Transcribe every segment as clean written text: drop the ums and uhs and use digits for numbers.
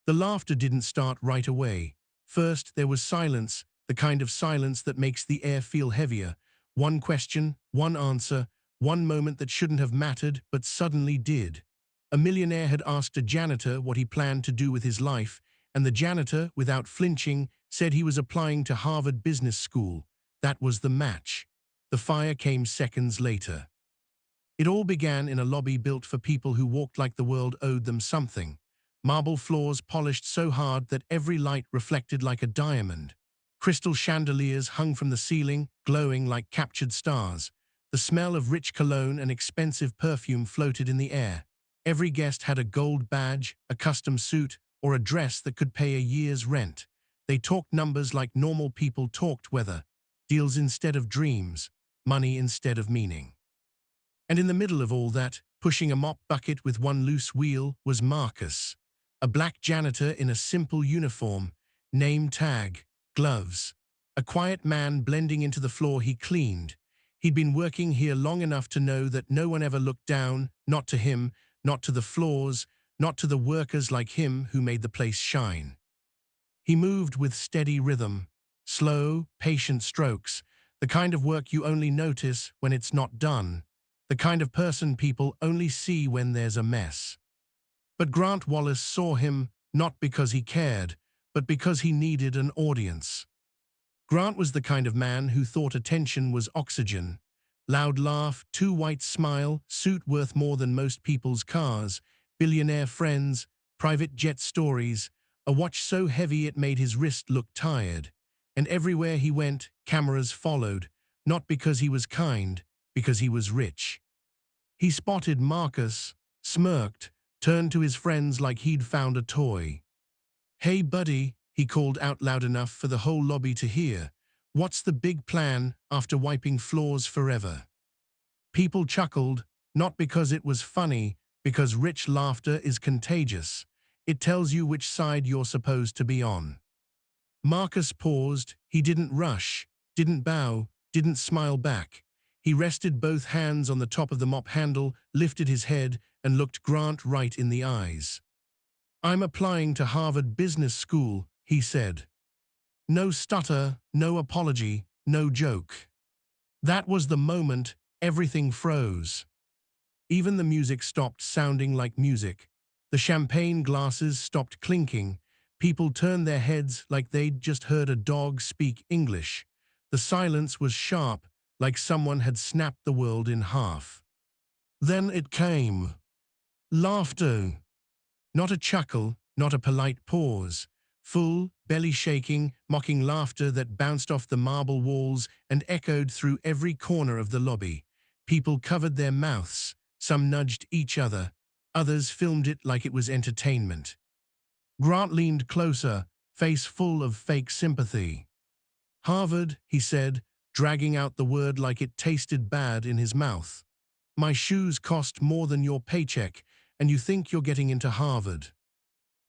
The laughter didn't start right away. First, there was silence, the kind of silence that makes the air feel heavier. One question, one answer, one moment that shouldn't have mattered, but suddenly did. A millionaire had asked a janitor what he planned to do with his life, and the janitor, without flinching, said he was applying to Harvard Business School. That was the match. The fire came seconds later. It all began in a lobby built for people who walked like the world owed them something. Marble floors polished so hard that every light reflected like a diamond. Crystal chandeliers hung from the ceiling, glowing like captured stars. The smell of rich cologne and expensive perfume floated in the air. Every guest had a gold badge, a custom suit, or a dress that could pay a year's rent. They talked numbers like normal people talked weather. Deals instead of dreams, money instead of meaning. And in the middle of all that, pushing a mop bucket with one loose wheel, was Marcus. A black janitor in a simple uniform, name tag, gloves. A quiet man blending into the floor he cleaned. He'd been working here long enough to know that no one ever looked down, not to him, not to the floors, not to the workers like him who made the place shine. He moved with steady rhythm, slow, patient strokes, the kind of work you only notice when it's not done, the kind of person people only see when there's a mess. But Grant Wallace saw him not because he cared, but because he needed an audience. Grant was the kind of man who thought attention was oxygen. Loud laugh, too white smile, suit worth more than most people's cars, billionaire friends, private jet stories, a watch so heavy it made his wrist look tired. And everywhere he went, cameras followed, not because he was kind, because he was rich. He spotted Marcus, smirked, turned to his friends like he'd found a toy. "Hey buddy," he called out loud enough for the whole lobby to hear. "What's the big plan after wiping floors forever?" People chuckled, not because it was funny, because rich laughter is contagious. It tells you which side you're supposed to be on. Marcus paused. He didn't rush, didn't bow, didn't smile back. He rested both hands on the top of the mop handle, lifted his head, and looked Grant right in the eyes. "I'm applying to Harvard Business School," he said. No stutter, no apology, no joke. That was the moment everything froze. Even the music stopped sounding like music. The champagne glasses stopped clinking. People turned their heads like they'd just heard a dog speak English. The silence was sharp, like someone had snapped the world in half. Then it came. Laughter. Not a chuckle, not a polite pause. Full, belly-shaking, mocking laughter that bounced off the marble walls and echoed through every corner of the lobby. People covered their mouths. Some nudged each other. Others filmed it like it was entertainment. Grant leaned closer, face full of fake sympathy. "Harvard," he said, dragging out the word like it tasted bad in his mouth. "My shoes cost more than your paycheck, and you think you're getting into Harvard."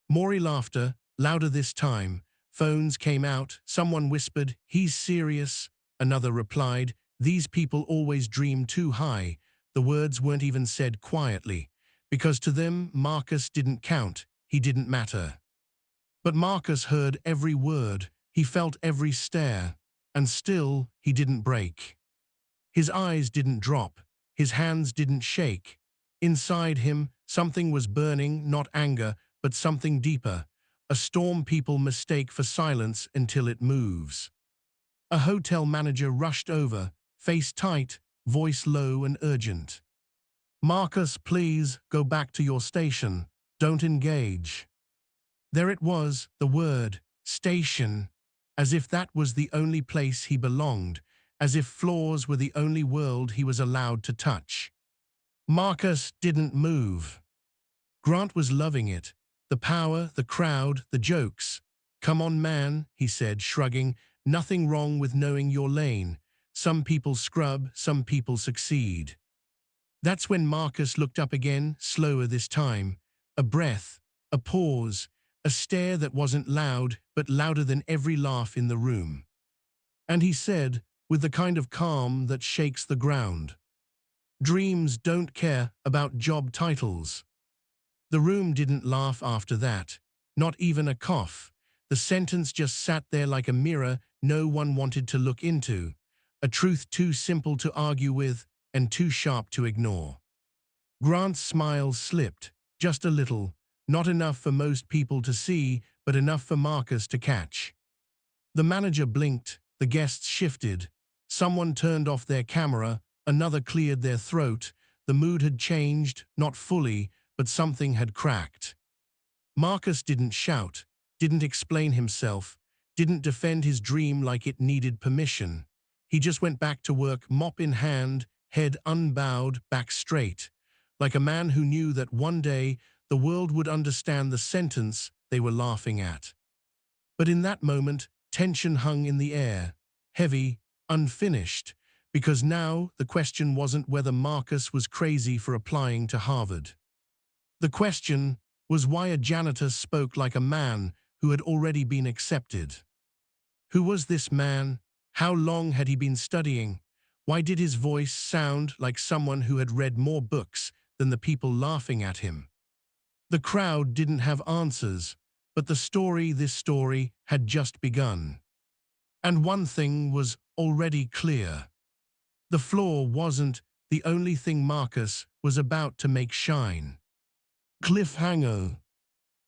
More laughter, louder this time. Phones came out. Someone whispered, "He's serious." Another replied, "These people always dream too high." The words weren't even said quietly, because to them, Marcus didn't count. He didn't matter. But Marcus heard every word. He felt every stare. And still, he didn't break. His eyes didn't drop. His hands didn't shake. Inside him, something was burning, not anger, but something deeper. A storm people mistake for silence until it moves. A hotel manager rushed over, face tight, voice low and urgent. "Marcus, please, go back to your station. Don't engage." There it was, the word, station. As if that was the only place he belonged. As if floors were the only world he was allowed to touch. Marcus didn't move. Grant was loving it. The power, the crowd, the jokes. "Come on, man," he said, shrugging. "Nothing wrong with knowing your lane. Some people scrub, some people succeed." That's when Marcus looked up again, slower this time. A breath, a pause, a stare that wasn't loud, but louder than every laugh in the room. And he said, with the kind of calm that shakes the ground, "Dreams don't care about job titles." The room didn't laugh after that. not even a cough. The sentence just sat there like a mirror no one wanted to look into, a truth too simple to argue with and too sharp to ignore. Grant's smile slipped, just a little, not enough for most people to see, but enough for Marcus to catch. The manager blinked, the guests shifted. Someone turned off their camera, another cleared their throat. The mood had changed, not fully, but something had cracked. Marcus didn't shout, didn't explain himself, didn't defend his dream like it needed permission. He just went back to work, mop in hand, head unbowed, back straight, like a man who knew that one day the world would understand the sentence they were laughing at. But in that moment, tension hung in the air, heavy, unfinished, because now the question wasn't whether Marcus was crazy for applying to Harvard. The question was why a janitor spoke like a man who had already been accepted. Who was this man? How long had he been studying? Why did his voice sound like someone who had read more books than the people laughing at him? The crowd didn't have answers, but this story had just begun. And one thing was already clear. The floor wasn't the only thing Marcus was about to make shine. Cliffhanger.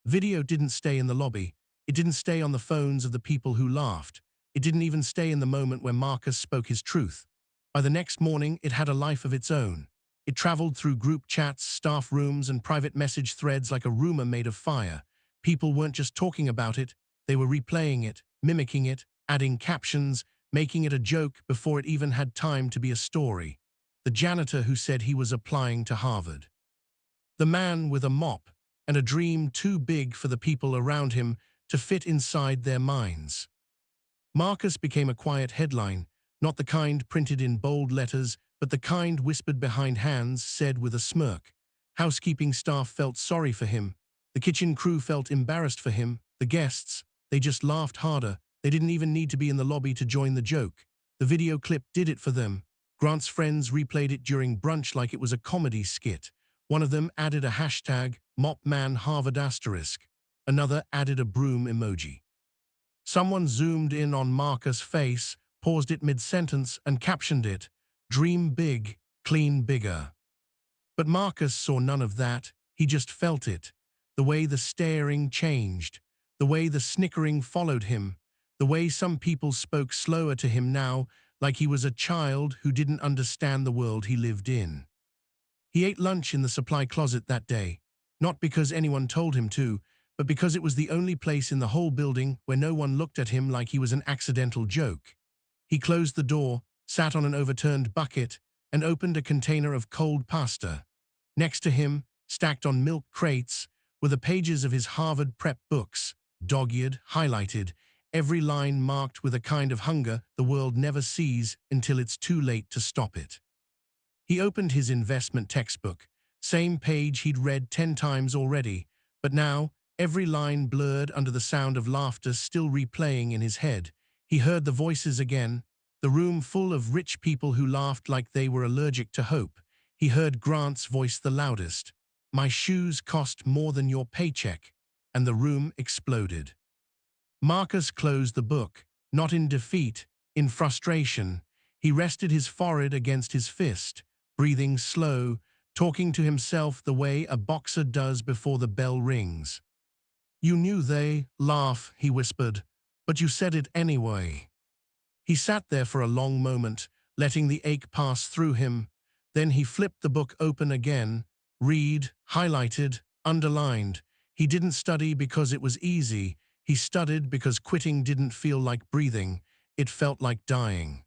Video didn't stay in the lobby. It didn't stay on the phones of the people who laughed. It didn't even stay in the moment where Marcus spoke his truth. By the next morning, it had a life of its own. It traveled through group chats, staff rooms, and private message threads like a rumor made of fire. People weren't just talking about it, they were replaying it, mimicking it, adding captions, making it a joke before it even had time to be a story. The janitor who said he was applying to Harvard. The man with a mop and a dream too big for the people around him to fit inside their minds. Marcus became a quiet headline, not the kind printed in bold letters, but the kind whispered behind hands, said with a smirk. Housekeeping staff felt sorry for him. The kitchen crew felt embarrassed for him. The guests, they just laughed harder. They didn't even need to be in the lobby to join the joke. The video clip did it for them. Grant's friends replayed it during brunch like it was a comedy skit. One of them added a hashtag, #MopManHarvard*. Another added a broom emoji. Someone zoomed in on Marcus' face, paused it mid-sentence, and captioned it, "Dream big, clean bigger." But Marcus saw none of that. He just felt it. The way the staring changed. The way the snickering followed him. The way some people spoke slower to him now, like he was a child who didn't understand the world he lived in. He ate lunch in the supply closet that day, not because anyone told him to, but because it was the only place in the whole building where no one looked at him like he was an accidental joke. He closed the door, sat on an overturned bucket, and opened a container of cold pasta. Next to him, stacked on milk crates, were the pages of his Harvard prep books, dog-eared, highlighted, every line marked with a kind of hunger the world never sees until it's too late to stop it. He opened his investment textbook, same page he'd read 10 times already, but now, every line blurred under the sound of laughter still replaying in his head. He heard the voices again, the room full of rich people who laughed like they were allergic to hope. He heard Grant's voice the loudest. "My shoes cost more than your paycheck," and the room exploded. Marcus closed the book, not in defeat, in frustration. He rested his forehead against his fist, breathing slow, talking to himself the way a boxer does before the bell rings. "You knew they laugh," he whispered, "but you said it anyway." He sat there for a long moment, letting the ache pass through him. Then he flipped the book open again, read, highlighted, underlined. He didn't study because it was easy. He studied because quitting didn't feel like breathing. It felt like dying.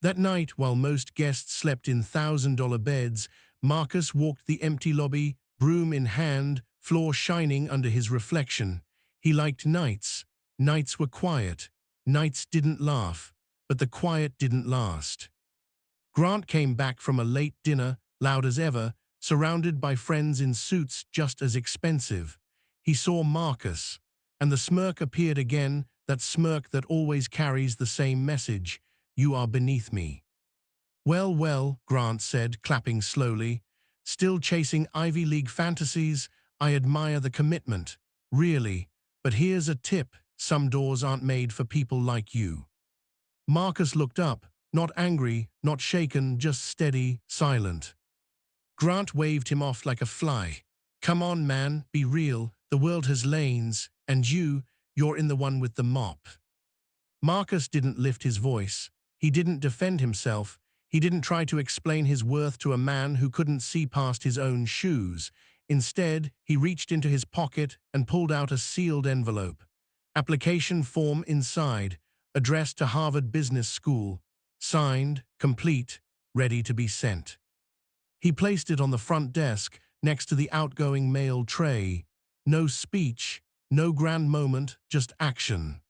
That night, while most guests slept in $1,000 beds, Marcus walked the empty lobby, broom in hand, floor shining under his reflection. He liked nights. Nights were quiet. Nights didn't laugh, but the quiet didn't last. Grant came back from a late dinner, loud as ever, surrounded by friends in suits just as expensive. He saw Marcus, and the smirk appeared again, that smirk that always carries the same message: "You are beneath me." "Well, well," Grant said, clapping slowly. "Still chasing Ivy League fantasies? I admire the commitment. Really, But here's a tip, some doors aren't made for people like you. Marcus looked up, not angry, not shaken, just steady, silent. Grant waved him off like a fly. Come on, man, be real. The world has lanes, and you're in the one with the mop. Marcus didn't lift his voice. He didn't defend himself. He didn't try to explain his worth to a man who couldn't see past his own shoes. Instead, he reached into his pocket and pulled out a sealed envelope. Application form inside, addressed to Harvard Business School. Signed, complete, ready to be sent. He placed it on the front desk, next to the outgoing mail tray. No speech, no grand moment, just action.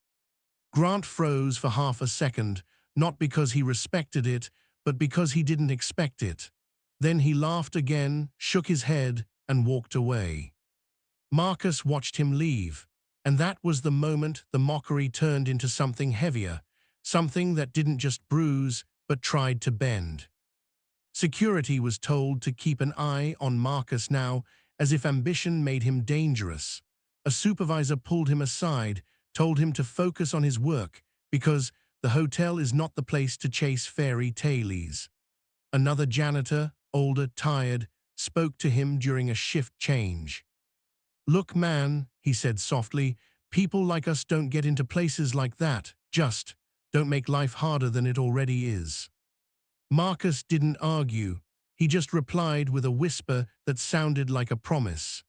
Grant froze for half a second, not because he respected it, but because he didn't expect it. Then he laughed again, shook his head, and walked away. Marcus watched him leave, and that was the moment the mockery turned into something heavier, something that didn't just bruise, but tried to bend. Security was told to keep an eye on Marcus now, as if ambition made him dangerous. A supervisor pulled him aside, told him to focus on his work, because the hotel is not the place to chase fairy tales. Another janitor, older, tired, spoke to him during a shift change. Look, man, he said softly, people like us don't get into places like that, just don't make life harder than it already is. Marcus didn't argue. He just replied with a whisper that sounded like a promise.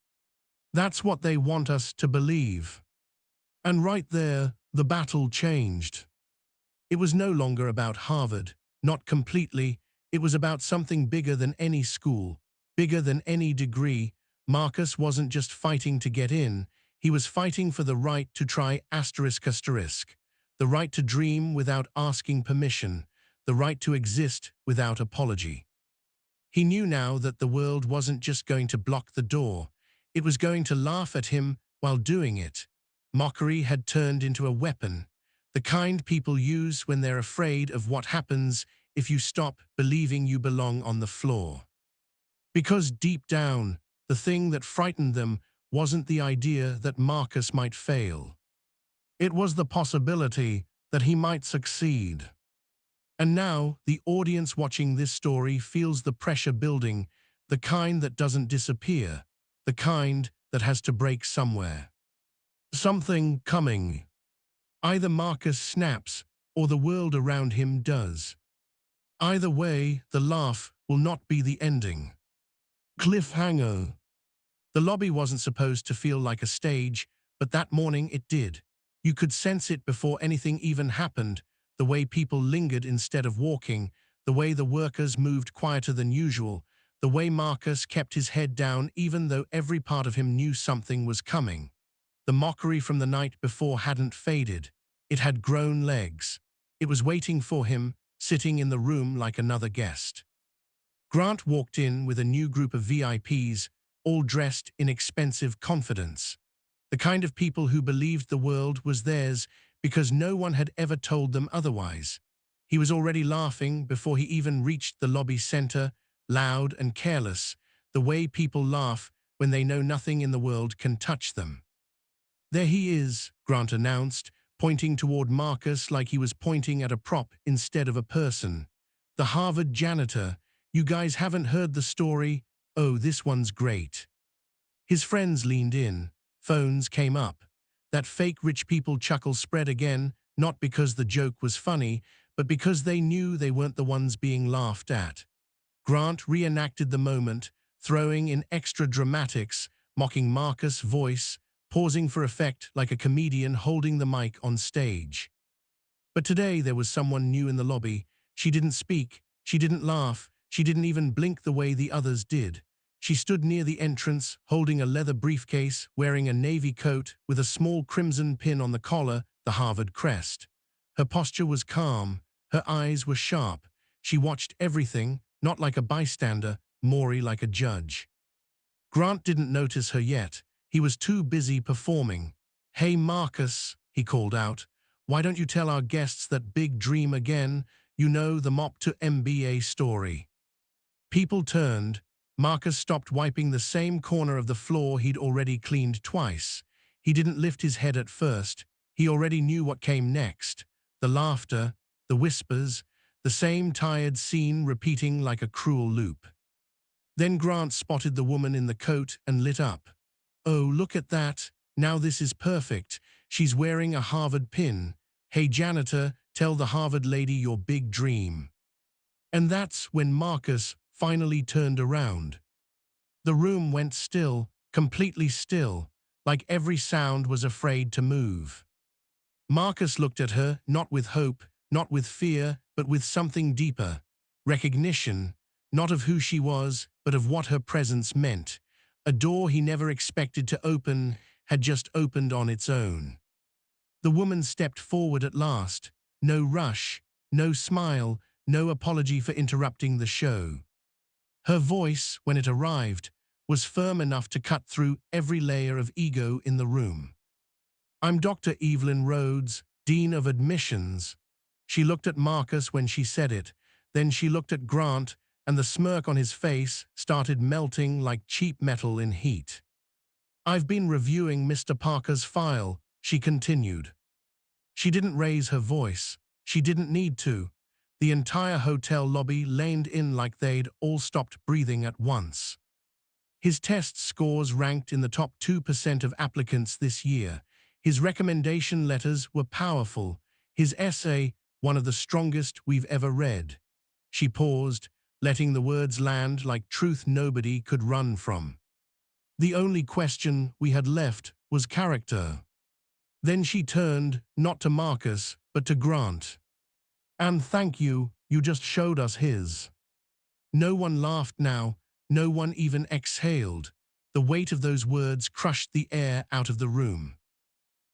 That's what they want us to believe. And right there, the battle changed. It was no longer about Harvard, not completely. It was about something bigger than any school, bigger than any degree. Marcus wasn't just fighting to get in, he was fighting for the right to try asterisk, the right to dream without asking permission, the right to exist without apology. He knew now that the world wasn't just going to block the door, it was going to laugh at him while doing it. Mockery had turned into a weapon, the kind people use when they're afraid of what happens if you stop believing you belong on the floor. Because deep down, the thing that frightened them wasn't the idea that Marcus might fail. It was the possibility that he might succeed. And now, the audience watching this story feels the pressure building, the kind that doesn't disappear, the kind that has to break somewhere. Something coming. Either Marcus snaps, or the world around him does. Either way, the laugh will not be the ending. Cliffhanger. The lobby wasn't supposed to feel like a stage, but that morning it did. You could sense it before anything even happened, the way people lingered instead of walking, the way the workers moved quieter than usual, the way Marcus kept his head down even though every part of him knew something was coming. The mockery from the night before hadn't faded. It had grown legs. It was waiting for him, sitting in the room like another guest. Grant walked in with a new group of VIPs, all dressed in expensive confidence. The kind of people who believed the world was theirs because no one had ever told them otherwise. He was already laughing before he even reached the lobby center, loud and careless, the way people laugh when they know nothing in the world can touch them. There he is, Grant announced, pointing toward Marcus like he was pointing at a prop instead of a person. The Harvard janitor. You guys haven't heard the story? Oh, this one's great. His friends leaned in. Phones came up. That fake rich people chuckle spread again, not because the joke was funny, but because they knew they weren't the ones being laughed at. Grant reenacted the moment, throwing in extra dramatics, mocking Marcus' voice, pausing for effect like a comedian holding the mic on stage. But today there was someone new in the lobby. She didn't speak, she didn't laugh, she didn't even blink the way the others did. She stood near the entrance, holding a leather briefcase, wearing a navy coat with a small crimson pin on the collar, the Harvard crest. Her posture was calm, her eyes were sharp. She watched everything, not like a bystander, Maury like a judge. Grant didn't notice her yet. He was too busy performing. "Hey Marcus," he called out, "why don't you tell our guests that big dream again? You know, the mop to MBA story." People turned. Marcus stopped wiping the same corner of the floor he'd already cleaned twice. He didn't lift his head at first. He already knew what came next. The laughter, the whispers, the same tired scene repeating like a cruel loop. Then Grant spotted the woman in the coat and lit up. "Oh, look at that. Now this is perfect. She's wearing a Harvard pin. Hey, janitor, tell the Harvard lady your big dream." And that's when Marcus finally turned around. The room went still, completely still, like every sound was afraid to move. Marcus looked at her, not with hope, not with fear, but with something deeper. Recognition, not of who she was, but of what her presence meant. A door he never expected to open had just opened on its own. The woman stepped forward at last. No rush, no smile, no apology for interrupting the show. Her voice, when it arrived, was firm enough to cut through every layer of ego in the room. "I'm Dr. Evelyn Rhodes, Dean of Admissions." She looked at Marcus when she said it. Then she looked at Grant, and the smirk on his face started melting like cheap metal in heat. "I've been reviewing Mr. Parker's file," she continued. She didn't raise her voice. She didn't need to. The entire hotel lobby leaned in like they'd all stopped breathing at once. His test scores ranked in the top 2% of applicants this year. His recommendation letters were powerful. His essay, one of the strongest we've ever read. She paused, letting the words land like truth nobody could run from. The only question we had left was character. Then she turned, not to Marcus, but to Grant. "And thank you, you just showed us his." No one laughed now, no one even exhaled. The weight of those words crushed the air out of the room.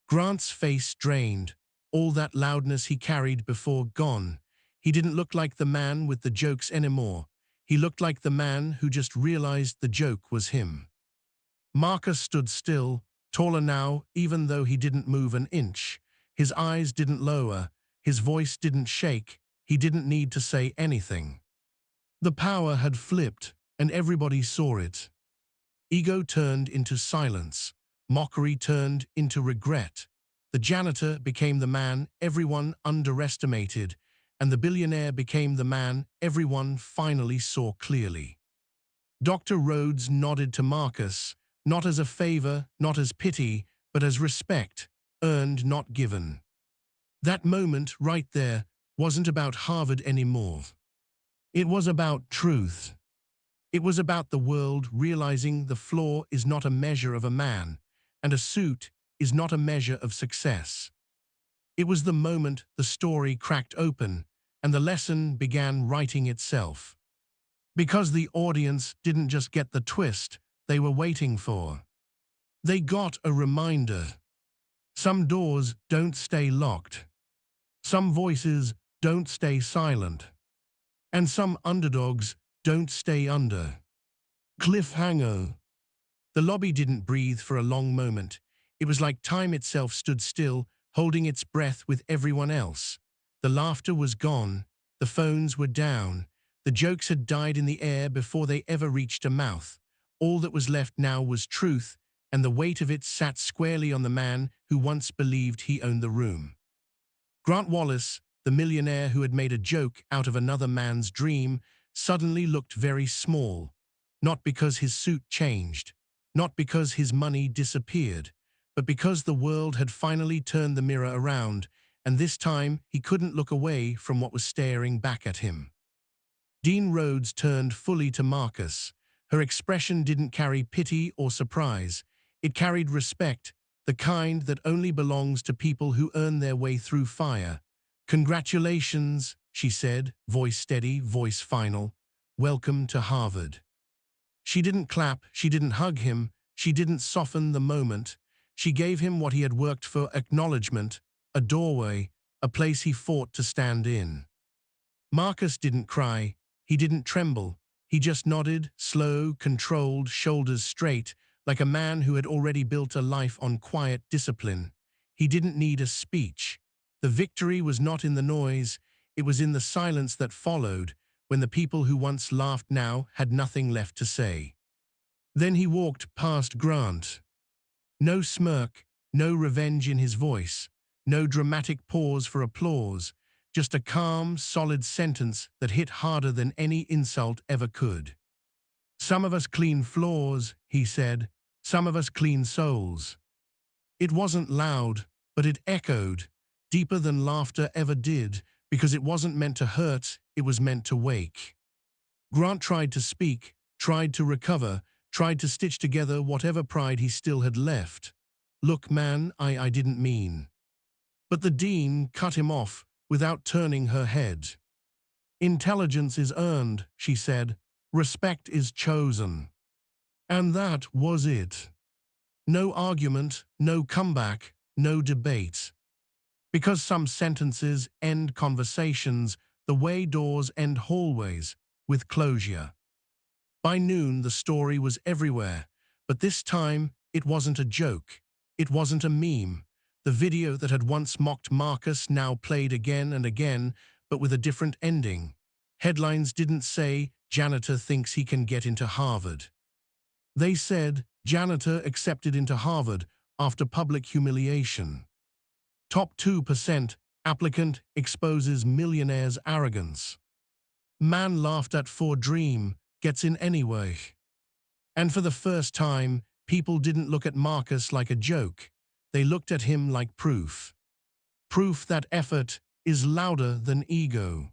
Grant's face drained, all that loudness he carried before gone. He didn't look like the man with the jokes anymore. He looked like the man who just realized the joke was him. Marcus stood still, taller now, even though he didn't move an inch. His eyes didn't lower, his voice didn't shake, he didn't need to say anything. The power had flipped, and everybody saw it. Ego turned into silence. Mockery turned into regret. The janitor became the man everyone underestimated, and the billionaire became the man everyone finally saw clearly. Dr. Rhodes nodded to Marcus, not as a favor, not as pity, but as respect, earned, not given. That moment right there wasn't about Harvard anymore. It was about truth. It was about the world realizing the floor is not a measure of a man, and a suit is not a measure of success. It was the moment the story cracked open, and the lesson began writing itself. Because the audience didn't just get the twist they were waiting for. They got a reminder. Some doors don't stay locked. Some voices don't stay silent. And some underdogs don't stay under. Cliffhanger. The lobby didn't breathe for a long moment. It was like time itself stood still, holding its breath with everyone else. The laughter was gone. The phones were down. The jokes had died in the air before they ever reached a mouth. All that was left now was truth, and the weight of it sat squarely on the man who once believed he owned the room. Grant Wallace, the millionaire who had made a joke out of another man's dream, suddenly looked very small. Not because his suit changed, not because his money disappeared, but because the world had finally turned the mirror around, and this time he couldn't look away from what was staring back at him. Dean Rhodes turned fully to Marcus. Her expression didn't carry pity or surprise. It carried respect, the kind that only belongs to people who earn their way through fire. "Congratulations," she said, voice steady, voice final. "Welcome to Harvard." She didn't clap, she didn't hug him, she didn't soften the moment. She gave him what he had worked for: acknowledgement, a doorway, a place he fought to stand in. Marcus didn't cry, he didn't tremble. He just nodded, slow, controlled, shoulders straight, like a man who had already built a life on quiet discipline. He didn't need a speech. The victory was not in the noise, it was in the silence that followed, when the people who once laughed now had nothing left to say. Then he walked past Grant. No smirk, No revenge in his voice, no dramatic pause for applause, just a calm, solid sentence that hit harder than any insult ever could. Some of us clean floors, he said. Some of us clean souls. It wasn't loud, but it echoed, deeper than laughter ever did, because it wasn't meant to hurt, it was meant to wake. Grant tried to speak, tried to recover, tried to stitch together whatever pride he still had left. Look, man, I didn't mean. But the dean cut him off without turning her head. Intelligence is earned, she said. Respect is chosen. And that was it. No argument, no comeback, no debate. Because some sentences end conversations the way doors end hallways, with closure. By noon, the story was everywhere, but this time it wasn't a joke. It wasn't a meme. The video that had once mocked Marcus now played again and again, but with a different ending. Headlines didn't say, "Janitor thinks he can get into Harvard." They said, "Janitor accepted into Harvard after public humiliation." Top 2% applicant exposes millionaire's arrogance. Man laughed at for dream, gets in anyway. And for the first time, people didn't look at Marcus like a joke. They looked at him like proof. Proof that effort is louder than ego.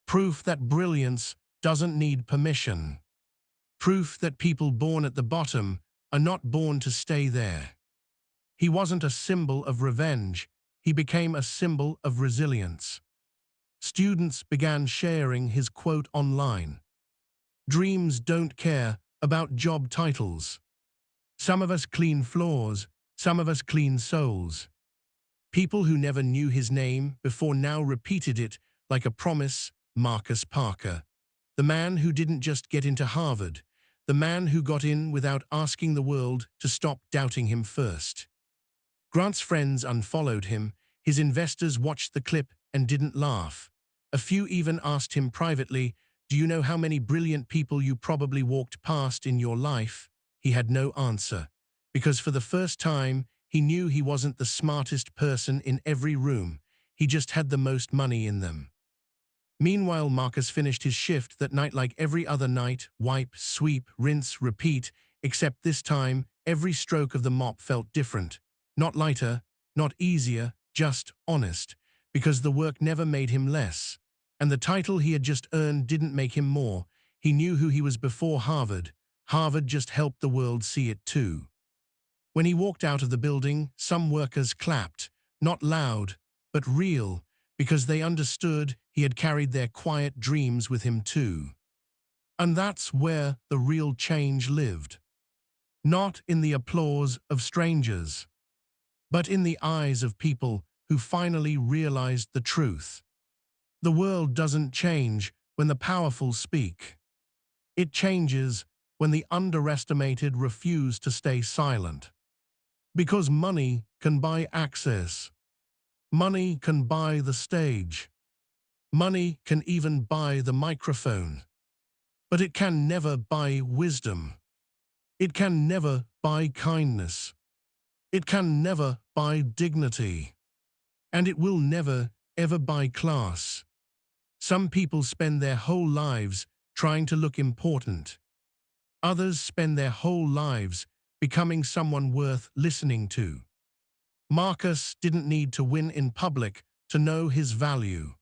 Proof that brilliance doesn't need permission. Proof that people born at the bottom are not born to stay there. He wasn't a symbol of revenge. He became a symbol of resilience. Students began sharing his quote online. Dreams don't care about job titles. Some of us clean floors, some of us clean souls. People who never knew his name before now repeated it like a promise. Marcus Parker. The man who didn't just get into Harvard. The man who got in without asking the world to stop doubting him first. Grant's friends unfollowed him. His investors watched the clip and didn't laugh. A few even asked him privately, "Do you know how many brilliant people you probably walked past in your life?" He had no answer, because for the first time, he knew he wasn't the smartest person in every room. He just had the most money in them. Meanwhile, Marcus finished his shift that night like every other night, wipe, sweep, rinse, repeat, except this time, every stroke of the mop felt different. Not lighter, not easier, just honest, because the work never made him less. And the title he had just earned didn't make him more. He knew who he was before Harvard. Harvard just helped the world see it too. When he walked out of the building, some workers clapped, not loud, but real, because they understood he had carried their quiet dreams with him too. And that's where the real change lived. Not in the applause of strangers, but in the eyes of people who finally realized the truth. The world doesn't change when the powerful speak. It changes when the underestimated refuse to stay silent. Because money can buy access. Money can buy the stage. Money can even buy the microphone. But it can never buy wisdom. It can never buy kindness. It can never buy dignity. And it will never, ever buy class. Some people spend their whole lives trying to look important. Others spend their whole lives becoming someone worth listening to. Marcus didn't need to win in public to know his value.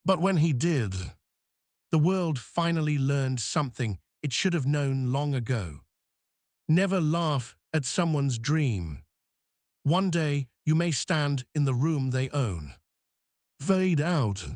But when he did, the world finally learned something it should have known long ago. Never laugh at someone's dream. One day you may stand in the room they own. Fade out.